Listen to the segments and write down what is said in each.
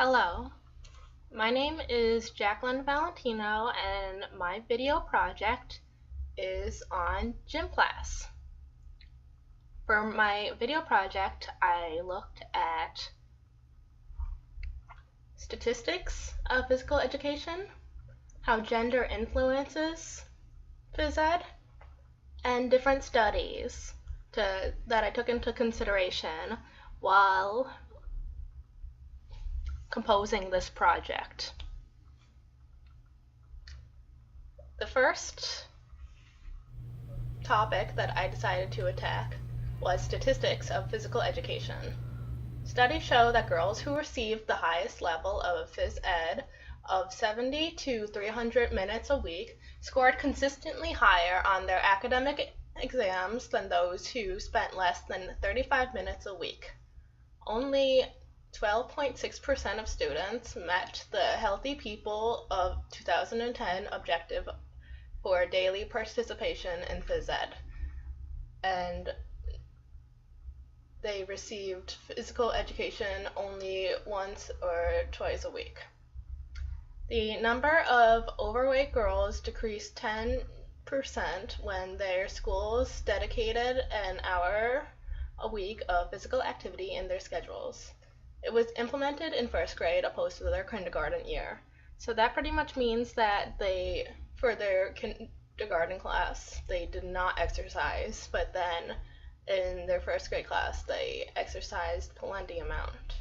Hello, my name is Jacqueline Valentino and my video project is on gym class. For my video project, I looked at statistics of physical education, how gender influences phys ed, and different studies that I took into consideration while composing this project. The first topic that I decided to attack was statistics of physical education. Studies show that girls who received the highest level of phys ed of 70 to 300 minutes a week scored consistently higher on their academic exams than those who spent less than 35 minutes a week. Only 12.6% of students met the Healthy People of 2010 objective for daily participation in phys ed, and they received physical education only once or twice a week. The number of overweight girls decreased 10% when their schools dedicated an hour a week of physical activity in their schedules. It was implemented in first grade opposed to their kindergarten year. So that pretty much means that for their kindergarten class, they did not exercise, but then in their first grade class, they exercised plenty amount.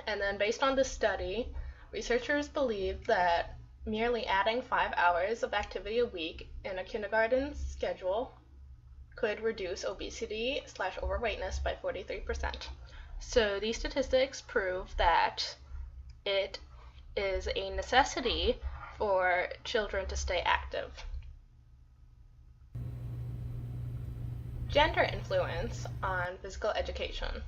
And then based on this study, researchers believe that merely adding 5 hours of activity a week in a kindergarten schedule could reduce obesity/overweightness by 43%. So these statistics prove that it is a necessity for children to stay active. Gender influence on physical education.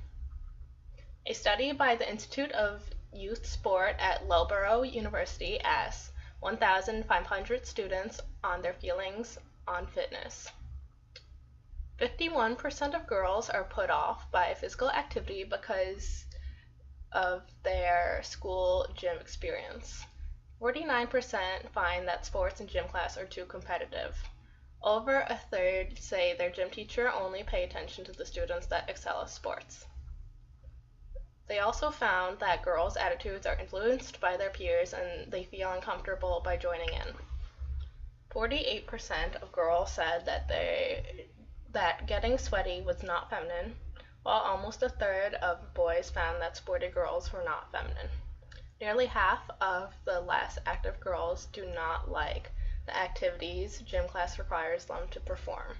A study by the Institute of Youth Sport at Loughborough University asked 1,500 students on their feelings on fitness. 51% of girls are put off by physical activity because of their school gym experience. 49% find that sports and gym class are too competitive. Over a third say their gym teacher only pay attention to the students that excel at sports. They also found that girls' attitudes are influenced by their peers and they feel uncomfortable by joining in. 48% of girls said that getting sweaty was not feminine, while almost a third of boys found that sporty girls were not feminine. Nearly half of the less active girls do not like the activities gym class requires them to perform.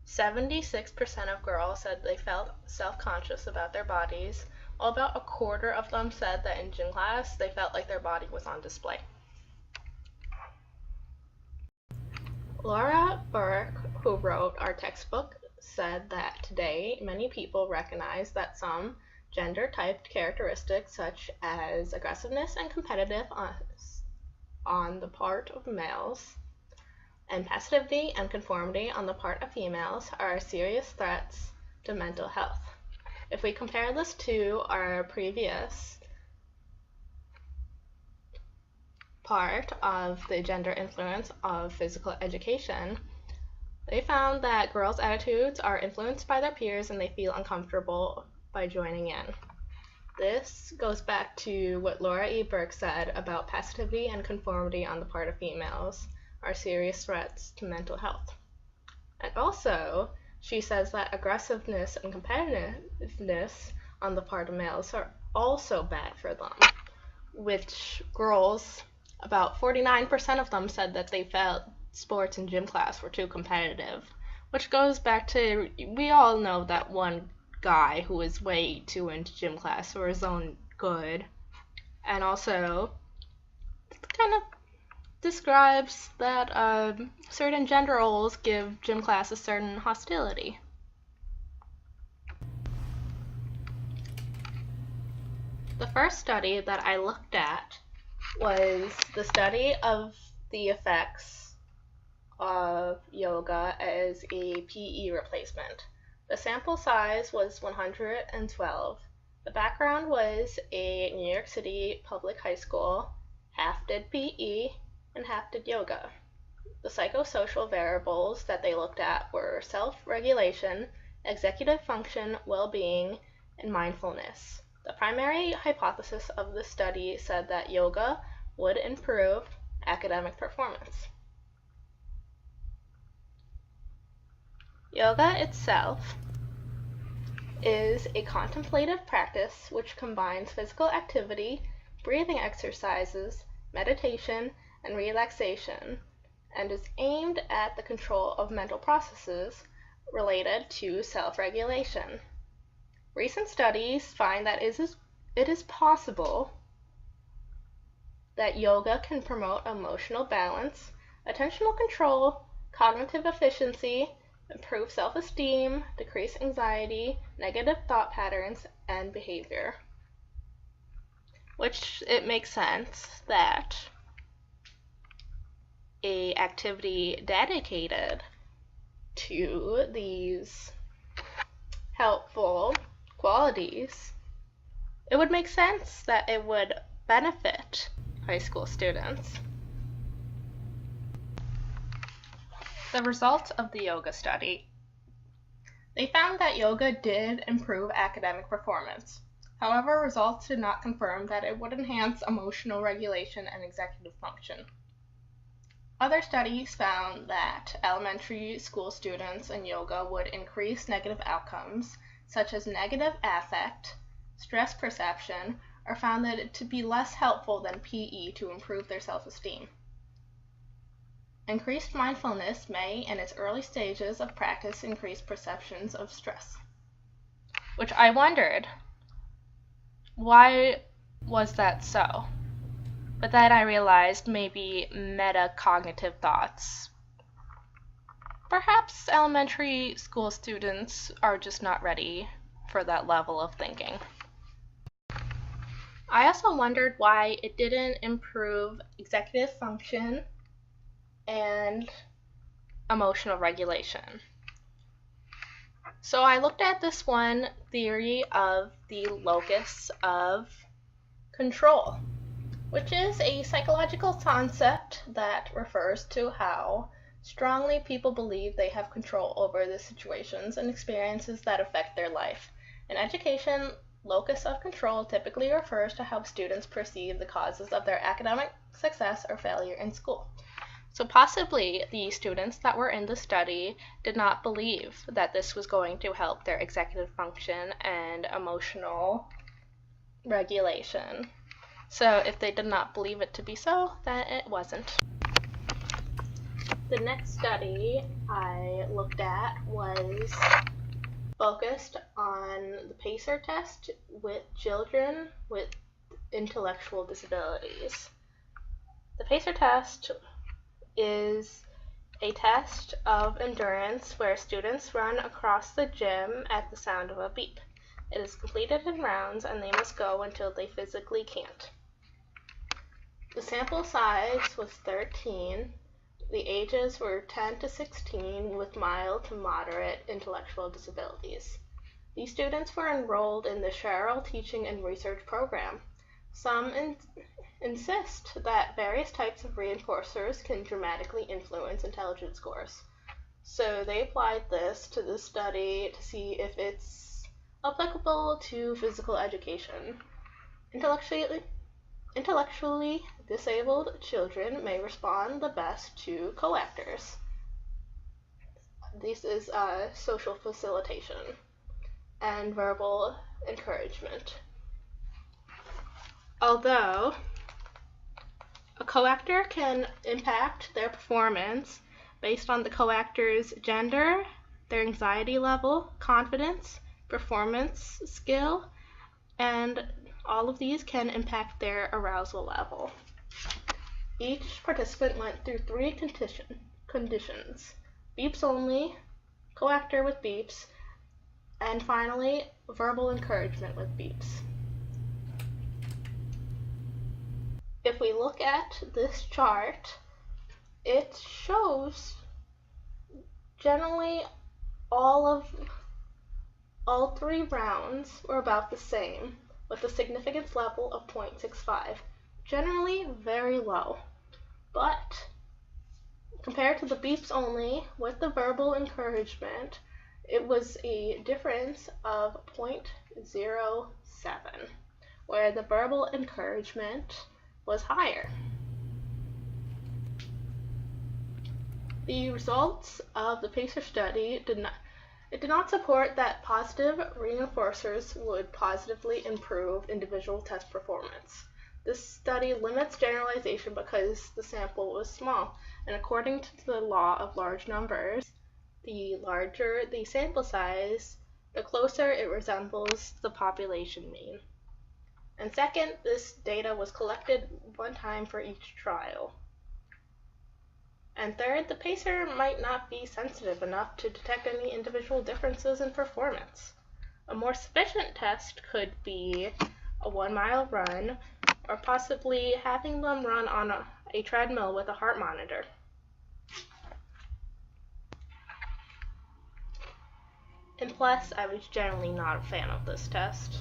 76% of girls said they felt self-conscious about their bodies, while about a quarter of them said that in gym class they felt like their body was on display. Laura Burke, who wrote our textbook, said that today many people recognize that some gender-typed characteristics such as aggressiveness and competitiveness on the part of males and passivity and conformity on the part of females are serious threats to mental health. If we compare this to our previous part of the gender influence of physical education, they found that girls' attitudes are influenced by their peers and they feel uncomfortable by joining in. This goes back to what Laura E. Burke said about passivity and conformity on the part of females are serious threats to mental health. And also, she says that aggressiveness and competitiveness on the part of males are also bad for them, which girls, about 49% of them said that they felt sports and gym class were too competitive, which goes back to, we all know that one guy who is way too into gym class for his own good, and also kind of describes that certain gender roles give gym class a certain hostility. The first study that I looked at was the study of the effects of yoga as a PE replacement. The sample size was 112, The background was a New York City public high school, half did PE and half did yoga. The psychosocial variables that they looked at were self-regulation, executive function, well-being, and mindfulness. The primary hypothesis of the study said that yoga would improve academic performance. Yoga itself is a contemplative practice which combines physical activity, breathing exercises, meditation, and relaxation, and is aimed at the control of mental processes related to self-regulation. Recent studies find that it is possible that yoga can promote emotional balance, attentional control, cognitive efficiency, improve self-esteem, decrease anxiety, negative thought patterns, and behavior. Which it makes sense that a activity dedicated to these helpful qualities, it would make sense that it would benefit high school students. The results of the yoga study. They found that yoga did improve academic performance. However, results did not confirm that it would enhance emotional regulation and executive function. Other studies found that elementary school students in yoga would increase negative outcomes, such as negative affect, stress perception, or found it to be less helpful than PE to improve their self-esteem. Increased mindfulness may, in its early stages of practice, increase perceptions of stress. Which I wondered, why was that so? But then I realized maybe metacognitive thoughts. Perhaps elementary school students are just not ready for that level of thinking. I also wondered why it didn't improve executive function and emotional regulation. So I looked at this one theory of the locus of control, which is a psychological concept that refers to how strongly people believe they have control over the situations and experiences that affect their life. In education, locus of control typically refers to how students perceive the causes of their academic success or failure in school. So possibly the students that were in the study did not believe that this was going to help their executive function and emotional regulation. So if they did not believe it to be so, then it wasn't. The next study I looked at was focused on the PACER test with children with intellectual disabilities. The PACER test is a test of endurance where students run across the gym at the sound of a beep. It is completed in rounds and they must go until they physically can't. The sample size was 13. The ages were 10 to 16 with mild to moderate intellectual disabilities. These students were enrolled in the Cheryl Teaching and Research Program. Some insist that various types of reinforcers can dramatically influence intelligence scores. So they applied this to the study to see if it's applicable to physical education. Intellectually disabled children may respond the best to co-actors. This is social facilitation and verbal encouragement. Although a co-actor can impact their performance based on the co-actor's gender, their anxiety level, confidence, performance skill, and all of these can impact their arousal level. Each participant went through 3 conditions: beeps only, co-actor with beeps, and finally, verbal encouragement with beeps. If we look at this chart, it shows generally all of All 3 rounds were about the same, with a significance level of 0.65, generally very low. But compared to the beeps only with the verbal encouragement, it was a difference of 0.07, where the verbal encouragement was higher. The results of the PACER study did not support that positive reinforcers would positively improve individual test performance. This study limits generalization because the sample was small, and according to the law of large numbers, the larger the sample size, the closer it resembles the population mean. And second, this data was collected one time for each trial. And third, the PACER might not be sensitive enough to detect any individual differences in performance. A more sufficient test could be a 1-mile run, or possibly having them run on a treadmill with a heart monitor. And plus, I was generally not a fan of this test.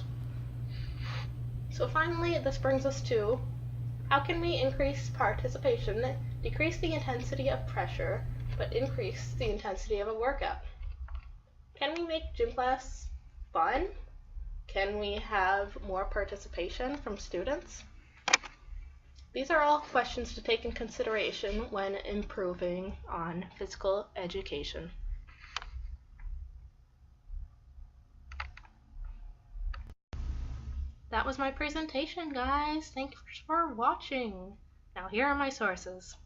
So finally, this brings us to, how can we increase participation, decrease the intensity of pressure, but increase the intensity of a workout? Can we make gym class fun? Can we have more participation from students? These are all questions to take in consideration when improving on physical education. That was my presentation, guys. Thanks for watching. Now here are my sources.